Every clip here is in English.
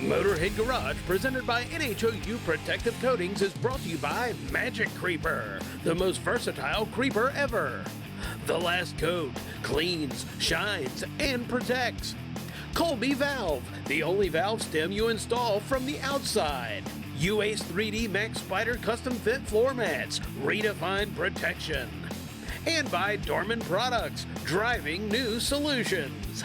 Motorhead Garage, presented by NHOU Protective Coatings, is brought to you by Magic Creeper, the most versatile creeper ever. The last coat cleans, shines, and protects. Colby Valve, the only valve stem you install from the outside. UACE 3D Max Spider Custom Fit Floor Mats, redefine protection. And by Dorman Products, driving new solutions.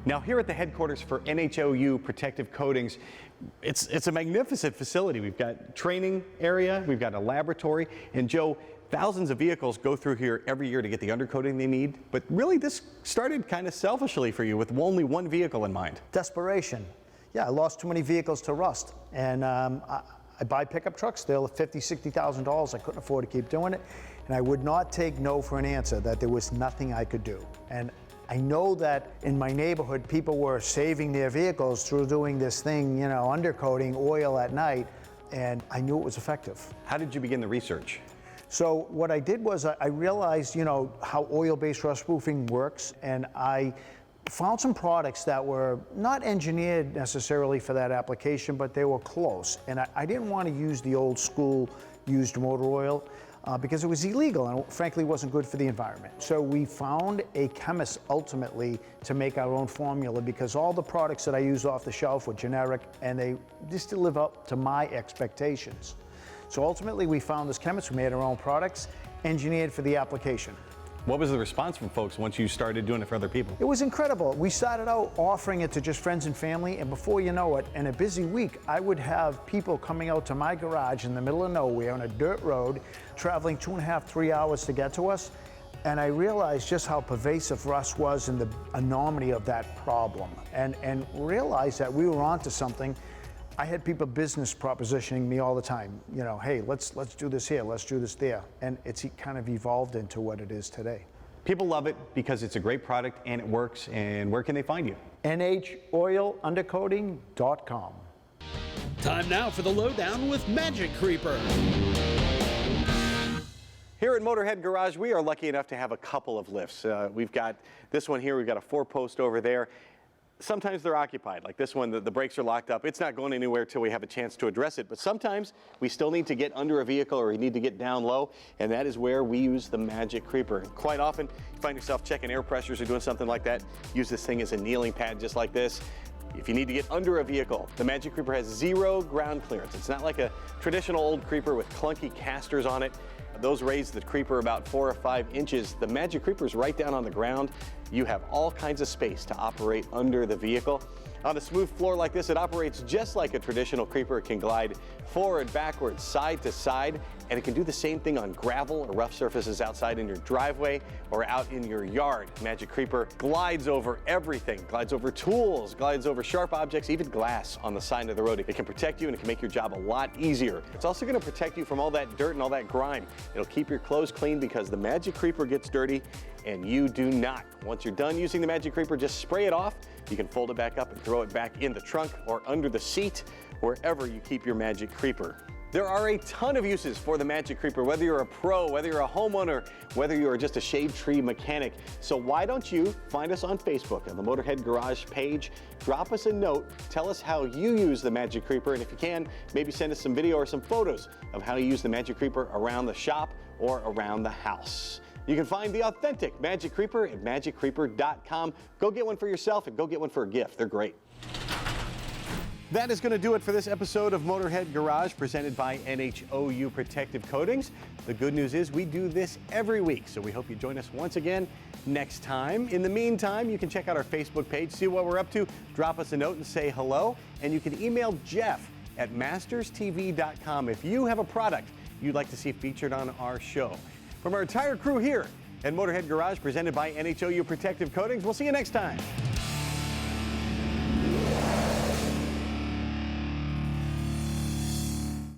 Now here at the headquarters for NHOU Protective Coatings, it's a magnificent facility. We've got training area, we've got a laboratory, and Joe, thousands of vehicles go through here every year to get the undercoating they need, but really this started kind of selfishly for you with only one vehicle in mind. Desperation. Yeah, I lost too many vehicles to rust, and I buy pickup trucks, they're $50,000, $60,000. I couldn't afford to keep doing it, and I would not take no for an answer, that there was nothing I could do. And I know that in my neighborhood, people were saving their vehicles through doing this thing, you know, undercoating oil at night, and I knew it was effective. How did you begin the research? So what I did was I realized, you know, how oil-based rust proofing works, and I found some products that were not engineered necessarily for that application, but they were close. And I didn't want to use the old school used motor oil, because it was illegal and frankly wasn't good for the environment. So we found a chemist ultimately to make our own formula, because all the products that I used off the shelf were generic and they just didn't live up to my expectations. So ultimately we found this chemist who made our own products, engineered for the application. What was the response from folks once you started doing it for other people? It was incredible. We started out offering it to just friends and family, and before you know it, in a busy week, I would have people coming out to my garage in the middle of nowhere on a dirt road, traveling 2.5, 3 hours to get to us. And I realized just how pervasive rust was and the enormity of that problem, and realized that we were onto something. I had people business propositioning me all the time, you know, hey, let's do this here, let's do this there. And it's kind of evolved into what it is today. People love it because it's a great product and it works. And where can they find you? NHOilandundercoating.com. Time now for the lowdown with Magic Creeper. Here at Motorhead Garage, we are lucky enough to have a couple of lifts. We've got this one here, we've got a 4-post over there. Sometimes they're occupied, like this one, the brakes are locked up. It's not going anywhere till we have a chance to address it, but sometimes we still need to get under a vehicle or we need to get down low, and that is where we use the Magic Creeper. And quite often, you find yourself checking air pressures or doing something like that, use this thing as a kneeling pad just like this. If you need to get under a vehicle, the Magic Creeper has 0 ground clearance. It's not like a traditional old creeper with clunky casters on it. Those raise the creeper about 4 or 5 inches. The Magic Creeper is right down on the ground. You have all kinds of space to operate under the vehicle. On a smooth floor like this, it operates just like a traditional creeper. It can glide forward, backwards, side to side, and it can do the same thing on gravel or rough surfaces outside in your driveway or out in your yard. Magic Creeper glides over everything, glides over tools, glides over sharp objects, even glass on the side of the road. It can protect you and it can make your job a lot easier. It's also going to protect you from all that dirt and all that grime. It'll keep your clothes clean because the Magic Creeper gets dirty and you do not. Once you're done using the Magic Creeper, just spray it off. You can fold it back up and throw it back in the trunk or under the seat, wherever you keep your Magic Creeper. There are a ton of uses for the Magic Creeper, whether you're a pro, whether you're a homeowner, whether you're just a shade tree mechanic. So why don't you find us on Facebook on the Motorhead Garage page, drop us a note, tell us how you use the Magic Creeper, and if you can, maybe send us some video or some photos of how you use the Magic Creeper around the shop or around the house. You can find the authentic Magic Creeper at magiccreeper.com. Go get one for yourself and go get one for a gift. They're great. That is going to do it for this episode of Motorhead Garage presented by NHOU Protective Coatings. The good news is we do this every week, so we hope you join us once again next time. In the meantime, you can check out our Facebook page, see what we're up to, drop us a note and say hello, and you can email Jeff at masterstv.com if you have a product you'd like to see featured on our show. From our entire crew here at Motorhead Garage presented by NHOU Protective Coatings, we'll see you next time.